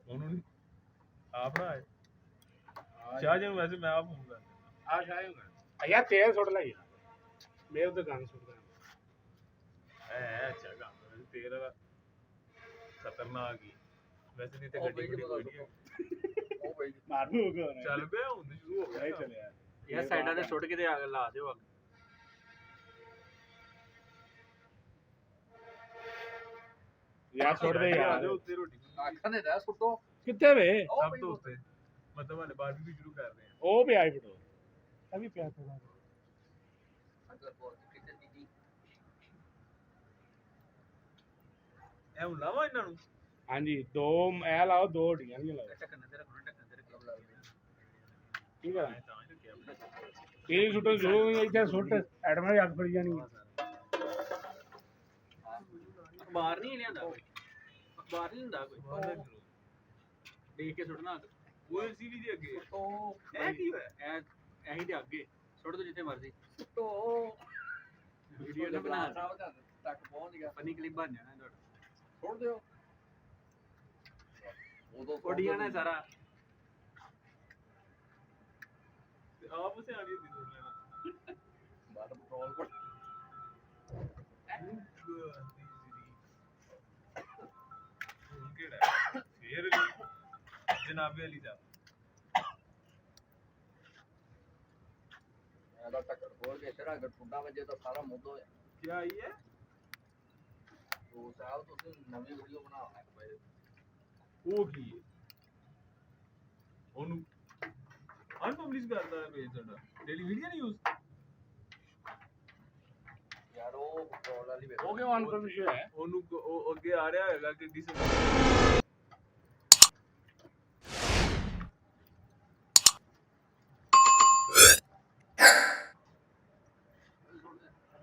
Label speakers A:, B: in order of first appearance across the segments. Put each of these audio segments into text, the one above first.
A: ਉਹਨੂੰ ਆਪ ਨਾ ਚਾਹ ਜੇ ਵੈਸੇ ਮੈਂ ਆਪ ਹੁੰਦਾ
B: ਆ ਜਾਏਗਾ ਯਾਰ ਤੇਲ ਸੁੱਟ ਲੈ ਯਾਰ ਮੇਰੇ ਤੇ ਗੰਨ ਸੁੱਟਦਾ
A: ਐ ਅੱਛਾ ਕੰਮ ਤੇਲ ਖਤਰਨਾਕ ਹੀ ਵੈਸੇ ਨਹੀਂ ਤੇ ਗੱਡੀ ਕੋਈ ਨਹੀਂ
B: ਉਹ ਬਈ ਮਾਰੂ ਹੋ ਗਿਆ
A: ਚੱਲ ਪਿਆ ਹੁਣ ਸ਼ੁਰੂ ਹੋ ਗਿਆ
B: ਚੱਲਿਆ
C: ਯਾਰ ਸਾਈਡਾਂ ਤੇ ਸੁੱਟ ਕੇ ਤੇ ਅੱਗ ਲਾ ਦਿਓ ਅੱਗ
B: ਯਾਰ ਸੁੱਟ ਦੇ ਯਾਰ
A: ਉੱਤੇ ਰੋਟੀ
C: ਅੱਖਾਂ ਦੇ ਦਾ ਸੁੱਟੋ
B: ਕਿੱਥੇ ਵੇ
A: ਸਭ ਤੋਂ ਉੱਤੇ ਮਤਲਬ ਵਾਲੇ ਬਾਰਬੀਕਿਊ ਸ਼ੁਰੂ ਕਰ ਰਹੇ ਆ
B: ਉਹ ਵੀ ਆਈ ਫਟੋ ਇਹ ਵੀ ਪਿਆ ਥੋੜਾ
A: ਇਹ ਹੁਣ ਲਾਵਾ ਇਹਨਾਂ ਨੂੰ
B: ਹਾਂਜੀ ਦੋ ਇਹ ਲਾਓ ਦੋ ਢੀਆਂ ਨਹੀਂ ਲਾਓ
C: ਢੱਕਣ ਤੇ ਰੱਖੋ ਢੱਕਣ ਤੇ ਰੱਖੋ
B: ਠੀਕ ਹੈ ਇਹ ਸੁੱਟੋ ਜੋ ਇੱਥੇ ਸੁੱਟ ਐਡਮਾਂ ਦੀ ਅੱਗ ਫੜੀ ਜਾਣੀ
C: ਅਖਬਾਰ ਨਹੀਂ ਲਿਆਂਦਾ ਕੋਈ ਅਖਬਾਰ ਨਹੀਂ ਹੁੰਦਾ ਕੋਈ ਦੇਖ ਕੇ ਸੁੱਟਣਾ
A: ਉਹ ਸੀਵੀ ਦੇ ਅੱਗੇ
C: ਉਹ
A: ਇਹ ਕੀ ਹੋਇਆ
C: ਐਹੀ ਤੇ ਅੱਗੇ ਸੁੱਟ ਦੋ ਜਿੱਥੇ ਮਰਜ਼ੀ ਸੁੱਟੋ ਵੀਡੀਓ ਨਾ ਬਣਾ ਤੱਕ ਪਹੁੰਚ ਗਿਆ ਫਨੀ ਕਲਿੱਪ ਬਣ ਜਾਣਾ ਤੁਹਾਡਾ ਛੋੜ ਦਿਓ ਉਦੋਂ ਕੋਡੀਆਂ ਨੇ ਸਾਰਾ
A: ਆਪ ਉਸੇ ਆਣੀ ਦੀ ਸੁਣ ਲੈਣਾ
C: ਬਾਹਰ ਪੈਟਰੋਲ ਕੋਲ
A: ਕਿਹੜਾ ਫੇਰ ਜਨਾਬੇ ਵਾਲੀ ਦਾ
C: ਇਹਦਾ ਟੱਕਰ ਖੋਲ ਕੇ ਤੇਰਾ ਅਗਰ ਟੁੱਟਾ ਵਜੇ ਤਾਂ ਸਾਰਾ ਮੁੱਦ ਹੋ ਜਾਣਾ
A: ਕੀ ਆਈ ਹੈ
C: ਉਹ ਸਾਹਿਬ ਤੁਸੀਂ ਨਵੀਂ ਵੀਡੀਓ ਬਣਾਉਣਾ
A: ਉਹ ਕੀ ਹੈ ਉਹਨੂੰ ਅਨਪਬਲਿਸ਼ ਕਰਦਾ ਹੈ ਪੇਜ ਸਾਡਾ ਡੇਲੀ ਵੀਡੀਓ ਨਹੀਂ ਯੂਜ਼
C: ਯਾਰ ਉਹ ਪ੍ਰੋਬਲਮ ਵਾਲੀ ਵੇਖ
B: ਉਹ ਕਿਉਂ ਅਨਪਬਲਿਸ਼ ਹੈ?
A: ਉਹਨੂੰ ਉਹ ਅੱਗੇ ਆ ਰਿਹਾ ਹੈਗਾ ਕਿ ਦਿਸ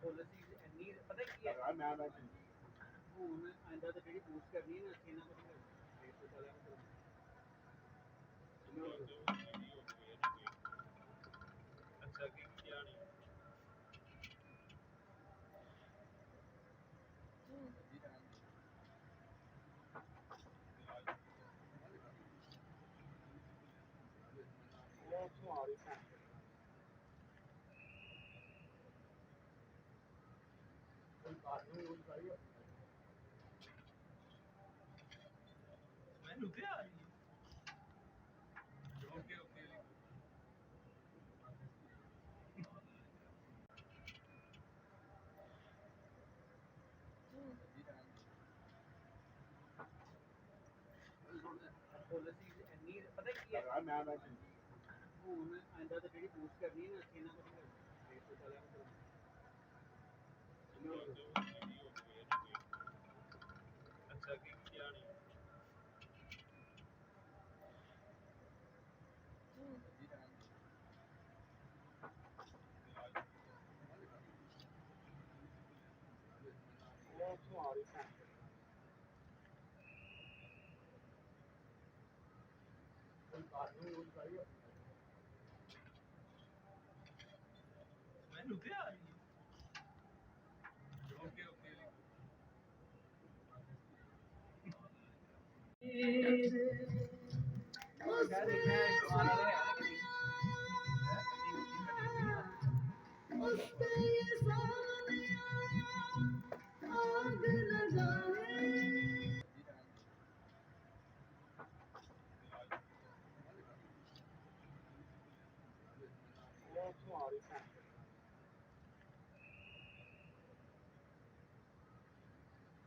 C: ਪੋਲਿਸੀ ਇੰਨੀ ਪਤਾ ਕੀ ਹੈ
B: ਮੈਂ
C: ਹੁਣ ਆਂਦਾ ਤੇ ਜਿਹੜੀ ਬੂਸਟ ਕਰਨੀ ਹੈ ਨਾ ਇਹਨਾਂ ਕੋਲ ਰੇਟ ਤੇ ਚੱਲਿਆ
A: ਅੱਛਾ ਕੀ ਕਿਹਾ ਨਹੀਂ
B: ਉਹ ਸੁਆਰੀ ਹੈ ਕੋਈ ਬਾਤ ਨਹੀਂ ਉਹ ਸਾਰੀ
A: ਮੈਨੂੰ ਤੇ ਆ ਰਹੀ ਓਕੇ ਓਕੇ
C: ਪੋਲਿਸੀ ਇੰਨੀ ਪਤਾ ਕੀ ਹੈ
B: ਮੈਂ
C: ਹੁਣ ਆਂਦਾ ਤੇ ਜਿਹੜੀ ਬੂਸਟ ਕਰਨੀ ਹੈ ਨਾ ਇਹਨਾਂ ਕੋਲ ਰੇਟ ਤੇ ਚੱਲਿਆ
A: ਅੱਛਾ ਕੀ ਕਿਹਾ ਨਹੀਂ
B: ਉਹ ਸੁਆਰੀ ਹੈ ਕੋਈ ਬਾਤ ਨਹੀਂ ਉਹ ਸਾਰੀ
A: ਮੈਨੂੰ ਤੇ ਆ ਰਹੀ ਓਕੇ ਓਕੇ
C: क्या देखना है तुम्हारा
B: ਉਹ ਸੁਆਰੀ ਹੈ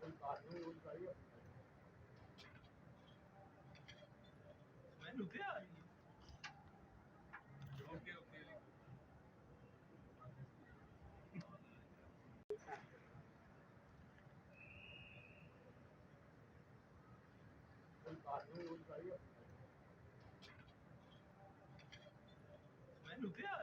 B: ਕੋਈ ਬਾਤ ਨਹੀਂ ਉਹ ਸਾਰੀ
A: ਮੈਨੂੰ ਤੇ ਆ ਰਹੀ ਓਕੇ ਓਕੇ
B: ਕੋਈ ਬਾਤ ਨਹੀਂ ਉਹ ਸਾਰੀ
A: ਮੈਨੂੰ ਤੇ ਆ